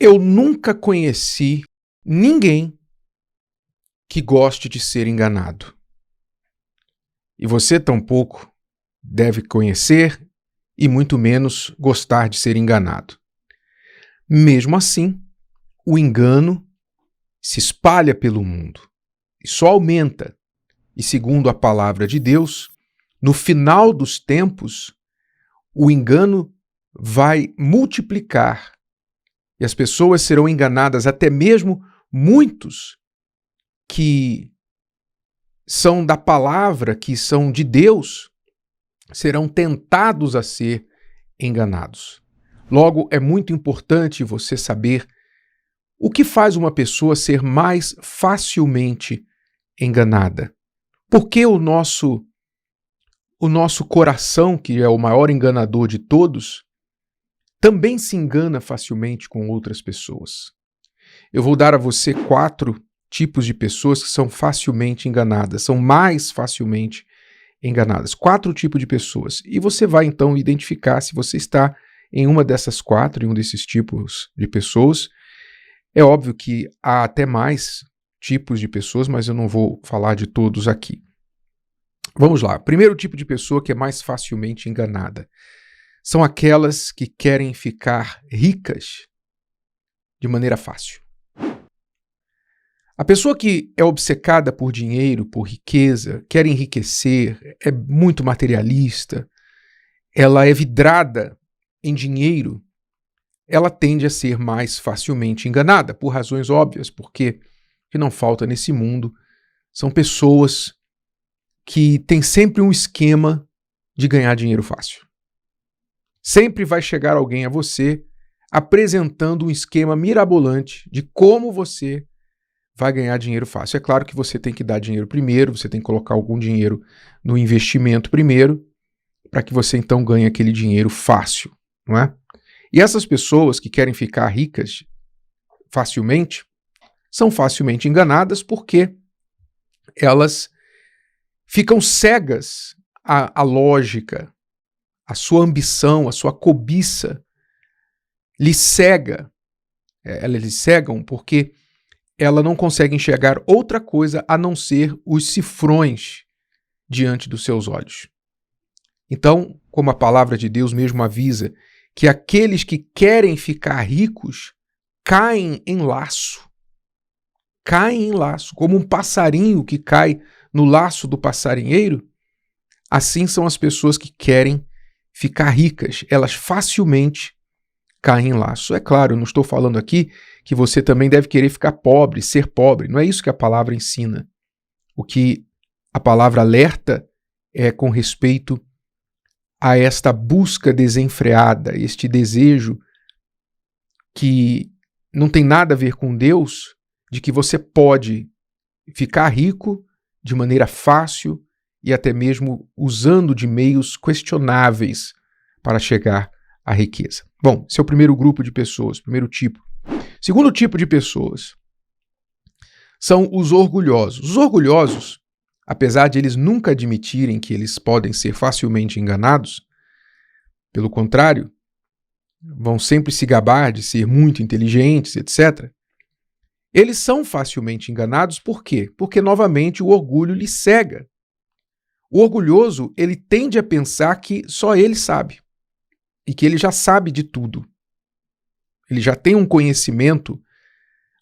Eu nunca conheci ninguém que goste de ser enganado. E você tampouco deve conhecer e muito menos gostar de ser enganado. Mesmo assim, o engano se espalha pelo mundo e só aumenta. E segundo a palavra de Deus, no final dos tempos, o engano vai multiplicar e as pessoas serão enganadas, até mesmo muitos que são da palavra, que são de Deus, serão tentados a ser enganados. Logo, é muito importante você saber o que faz uma pessoa ser mais facilmente enganada. Porque o nosso coração, que é o maior enganador de todos, também se engana facilmente com outras pessoas. Eu vou dar a você 4 tipos de pessoas que são facilmente enganadas, são mais facilmente enganadas. 4 tipos de pessoas. E você vai então identificar se você está em uma dessas 4, em um desses tipos de pessoas. É óbvio que há até mais tipos de pessoas, mas eu não vou falar de todos aqui. Vamos lá. Primeiro tipo de pessoa que é mais facilmente enganada são aquelas que querem ficar ricas de maneira fácil. A pessoa que é obcecada por dinheiro, por riqueza, quer enriquecer, é muito materialista, ela é vidrada em dinheiro, ela tende a ser mais facilmente enganada, por razões óbvias, porque o que não falta nesse mundo são pessoas que têm sempre um esquema de ganhar dinheiro fácil. Sempre vai chegar alguém a você apresentando um esquema mirabolante de como você vai ganhar dinheiro fácil. É claro que você tem que dar dinheiro primeiro, você tem que colocar algum dinheiro no investimento primeiro, para que você então ganhe aquele dinheiro fácil, não é? E essas pessoas que querem ficar ricas facilmente, são facilmente enganadas porque elas ficam cegas à lógica, a sua ambição, a sua cobiça lhe cega. Elas lhe cegam porque ela não consegue enxergar outra coisa a não ser os cifrões diante dos seus olhos. Então, como a palavra de Deus mesmo avisa, que aqueles que querem ficar ricos caem em laço. Caem em laço. Como um passarinho que cai no laço do passarinheiro, assim são as pessoas que querem ficar ricas. Elas facilmente caem em laço. É claro, eu não estou falando aqui que você também deve querer ficar pobre, ser pobre. Não é isso que a palavra ensina. O que a palavra alerta é com respeito a esta busca desenfreada, este desejo que não tem nada a ver com Deus, de que você pode ficar rico de maneira fácil e até mesmo usando de meios questionáveis para chegar à riqueza. Bom, esse é o primeiro grupo de pessoas, primeiro tipo. Segundo tipo de pessoas são os orgulhosos. Os orgulhosos, apesar de eles nunca admitirem que eles podem ser facilmente enganados, pelo contrário, vão sempre se gabar de ser muito inteligentes, etc. Eles são facilmente enganados, por quê? Porque, novamente, o orgulho lhe cega. O orgulhoso, ele tende a pensar que só ele sabe e que ele já sabe de tudo. Ele já tem um conhecimento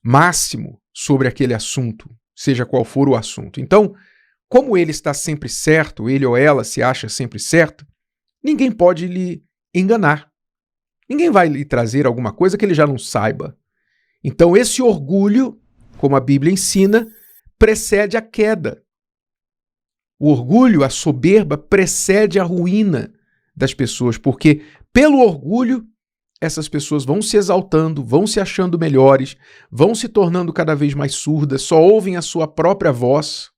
máximo sobre aquele assunto, seja qual for o assunto. Então, como ele está sempre certo, ele ou ela se acha sempre certo, ninguém pode lhe enganar. Ninguém vai lhe trazer alguma coisa que ele já não saiba. Então, esse orgulho, como a Bíblia ensina, precede a queda. O orgulho, a soberba, precede a ruína das pessoas, porque pelo orgulho essas pessoas vão se exaltando, vão se achando melhores, vão se tornando cada vez mais surdas, só ouvem a sua própria voz,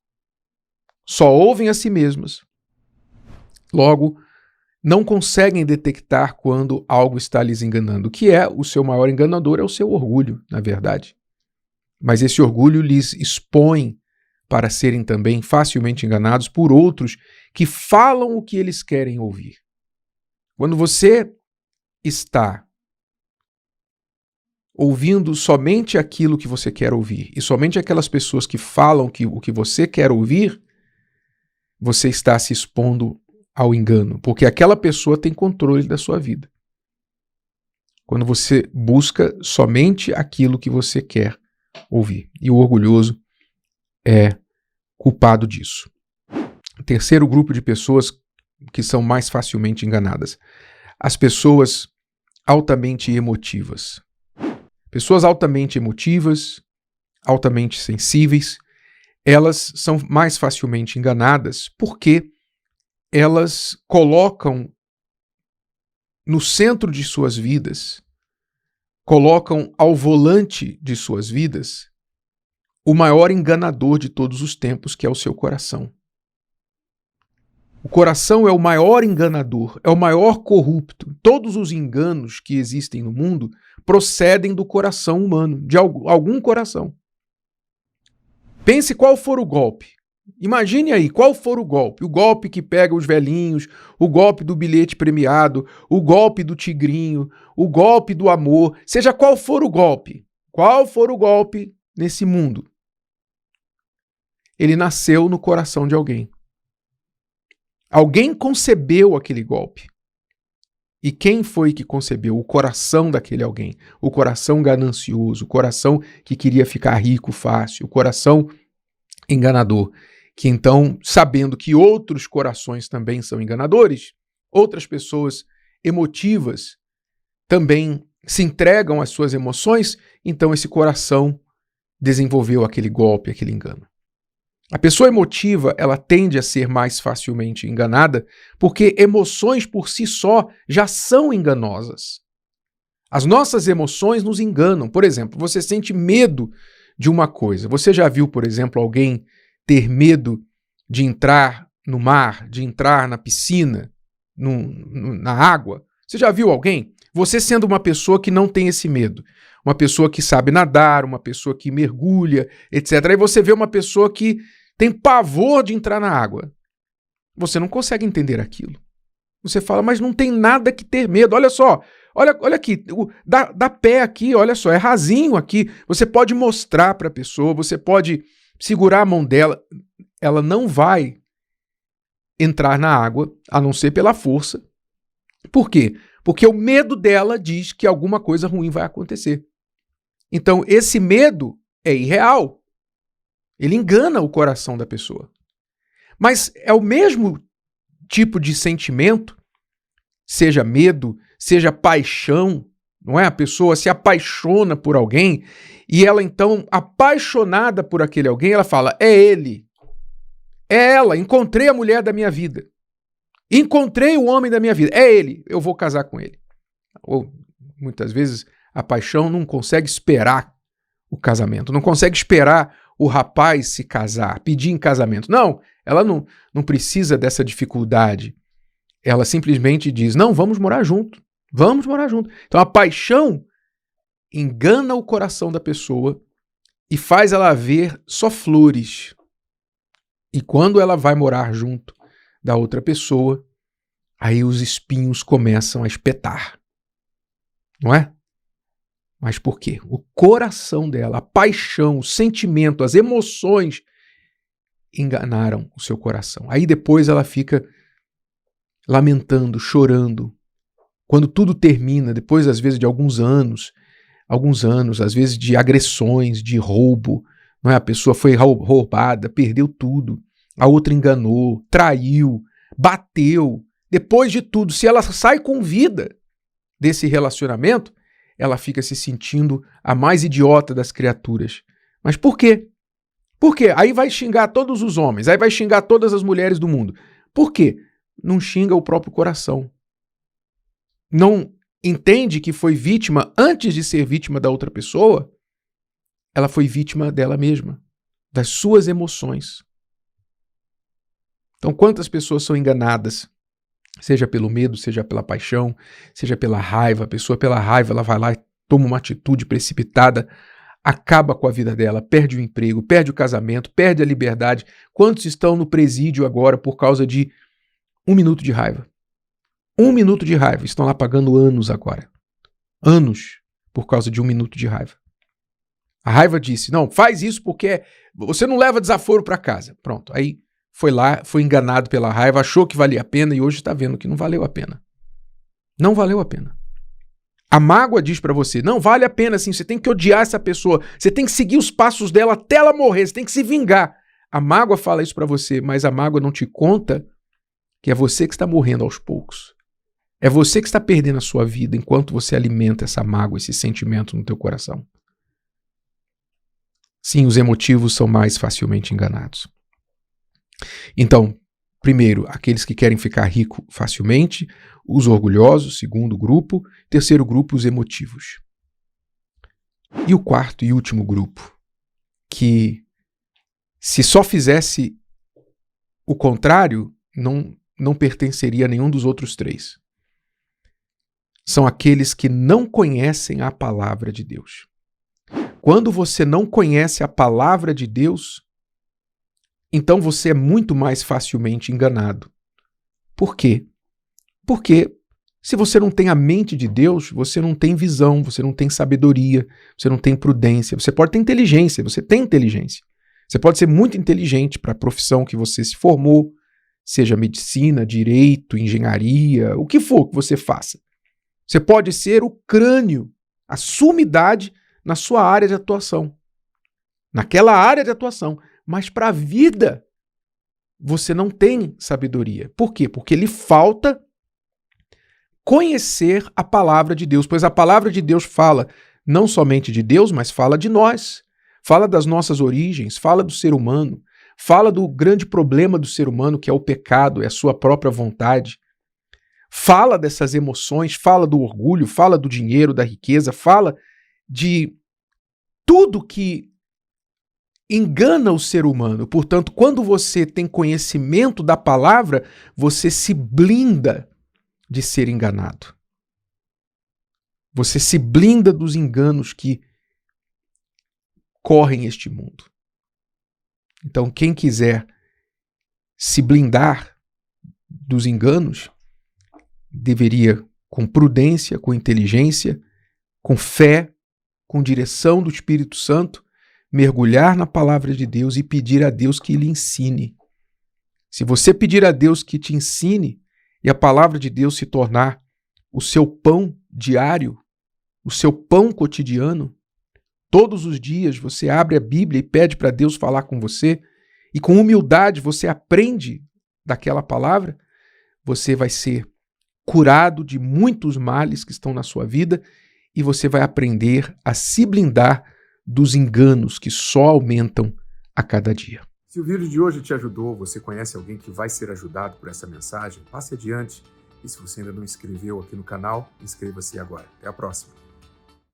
só ouvem a si mesmas. Logo, não conseguem detectar quando algo está lhes enganando. O que é o seu maior enganador é o seu orgulho, na verdade. Mas esse orgulho lhes expõe para serem também facilmente enganados por outros que falam o que eles querem ouvir. Quando você está ouvindo somente aquilo que você quer ouvir e somente aquelas pessoas que falam o que você quer ouvir, você está se expondo ao engano, porque aquela pessoa tem controle da sua vida. Quando você busca somente aquilo que você quer ouvir. E o orgulhoso é culpado disso. O terceiro grupo de pessoas que são mais facilmente enganadas. As pessoas altamente emotivas. Pessoas altamente emotivas, altamente sensíveis, elas são mais facilmente enganadas porque elas colocam no centro de suas vidas, colocam ao volante de suas vidas o maior enganador de todos os tempos, que é o seu coração. O coração é o maior enganador, é o maior corrupto. Todos os enganos que existem no mundo procedem do coração humano, de algum coração. Pense qual for o golpe. Imagine aí, qual for o golpe? O golpe que pega os velhinhos, o golpe do bilhete premiado, o golpe do tigrinho, o golpe do amor, seja qual for o golpe nesse mundo, ele nasceu no coração de alguém. Alguém concebeu aquele golpe. E quem foi que concebeu? O coração daquele alguém. O coração ganancioso, o coração que queria ficar rico fácil, o coração enganador. Que então, sabendo que outros corações também são enganadores, outras pessoas emotivas também se entregam às suas emoções, então esse coração desenvolveu aquele golpe, aquele engano. A pessoa emotiva, ela tende a ser mais facilmente enganada porque emoções por si só já são enganosas. As nossas emoções nos enganam. Por exemplo, você sente medo de uma coisa. Você já viu, por exemplo, alguém ter medo de entrar no mar, de entrar na piscina, na água? Você já viu alguém? Você sendo uma pessoa que não tem esse medo, uma pessoa que sabe nadar, uma pessoa que mergulha, etc. Aí você vê uma pessoa que tem pavor de entrar na água. Você não consegue entender aquilo. Você fala, mas não tem nada que ter medo. Olha só, olha aqui, dá pé aqui, olha só, é rasinho aqui. Você pode mostrar para a pessoa, você pode segurar a mão dela. Ela não vai entrar na água, a não ser pela força. Por quê? Porque o medo dela diz que alguma coisa ruim vai acontecer. Então, esse medo é irreal. Ele engana o coração da pessoa. Mas é o mesmo tipo de sentimento, seja medo, seja paixão, não é? A pessoa se apaixona por alguém e ela então, apaixonada por aquele alguém, ela fala, é ele, é ela, encontrei a mulher da minha vida, encontrei o homem da minha vida, é ele, eu vou casar com ele. Ou, muitas vezes, a paixão não consegue esperar o casamento, não consegue esperar o rapaz se casar, pedir em casamento. Não, ela não precisa dessa dificuldade. Ela simplesmente diz, não, vamos morar junto. Vamos morar junto. Então a paixão engana o coração da pessoa e faz ela ver só flores. E quando ela vai morar junto da outra pessoa, aí os espinhos começam a espetar. Não é? Mas por quê? O coração dela, a paixão, o sentimento, as emoções enganaram o seu coração. Aí depois ela fica lamentando, chorando. Quando tudo termina, depois às vezes de alguns anos, às vezes de agressões, de roubo, não é? A pessoa foi roubada, perdeu tudo, a outra enganou, traiu, bateu. Depois de tudo, se ela sai com vida desse relacionamento, ela fica se sentindo a mais idiota das criaturas. Mas por quê? Por quê? Aí vai xingar todos os homens, aí vai xingar todas as mulheres do mundo. Por quê? Não xinga o próprio coração. Não entende que foi vítima, antes de ser vítima da outra pessoa, ela foi vítima dela mesma, das suas emoções. Então, quantas pessoas são enganadas? Seja pelo medo, seja pela paixão, seja pela raiva. A pessoa, pela raiva, ela vai lá e toma uma atitude precipitada, acaba com a vida dela, perde o emprego, perde o casamento, perde a liberdade. Quantos estão no presídio agora por causa de 1 minuto de raiva? 1 minuto de raiva. Estão lá pagando anos agora. Anos. por causa de 1 minuto de raiva. A raiva disse, não, faz isso porque você não leva desaforo para casa. Pronto, aí foi lá, foi enganado pela raiva, achou que valia a pena e hoje está vendo que não valeu a pena. Não valeu a pena. A mágoa diz para você, não vale a pena sim, você tem que odiar essa pessoa, você tem que seguir os passos dela até ela morrer, você tem que se vingar. A mágoa fala isso para você, mas a mágoa não te conta que é você que está morrendo aos poucos. É você que está perdendo a sua vida enquanto você alimenta essa mágoa, esse sentimento no teu coração. Sim, os emotivos são mais facilmente enganados. Então, primeiro, aqueles que querem ficar rico facilmente, os orgulhosos, segundo grupo, terceiro grupo, os emotivos. E o quarto e último grupo, que se só fizesse o contrário, não pertenceria a nenhum dos outros três. São aqueles que não conhecem a palavra de Deus. Quando você não conhece a palavra de Deus, então você é muito mais facilmente enganado. Por quê? Porque se você não tem a mente de Deus, você não tem visão, você não tem sabedoria, você não tem prudência. Você pode ter inteligência, você tem inteligência. Você pode ser muito inteligente para a profissão que você se formou, seja medicina, direito, engenharia, o que for que você faça. Você pode ser o crânio, a sumidade na sua área de atuação. Naquela área de atuação. Mas para a vida, você não tem sabedoria. Por quê? Porque lhe falta conhecer a palavra de Deus. Pois a palavra de Deus fala não somente de Deus, mas fala de nós. Fala das nossas origens, fala do ser humano. Fala do grande problema do ser humano, que é o pecado, é a sua própria vontade. Fala dessas emoções, fala do orgulho, fala do dinheiro, da riqueza, fala de tudo que engana o ser humano. Portanto, quando você tem conhecimento da palavra, você se blinda de ser enganado. Você se blinda dos enganos que correm este mundo. Então, quem quiser se blindar dos enganos, deveria, com prudência, com inteligência, com fé, com direção do Espírito Santo, mergulhar na palavra de Deus e pedir a Deus que lhe ensine. Se você pedir a Deus que te ensine e a palavra de Deus se tornar o seu pão diário, o seu pão cotidiano, todos os dias você abre a Bíblia e pede para Deus falar com você e com humildade você aprende daquela palavra, você vai ser curado de muitos males que estão na sua vida e você vai aprender a se blindar dos enganos que só aumentam a cada dia. Se o vídeo de hoje te ajudou, você conhece alguém que vai ser ajudado por essa mensagem, passe adiante. E se você ainda não inscreveu aqui no canal, inscreva-se agora. Até a próxima.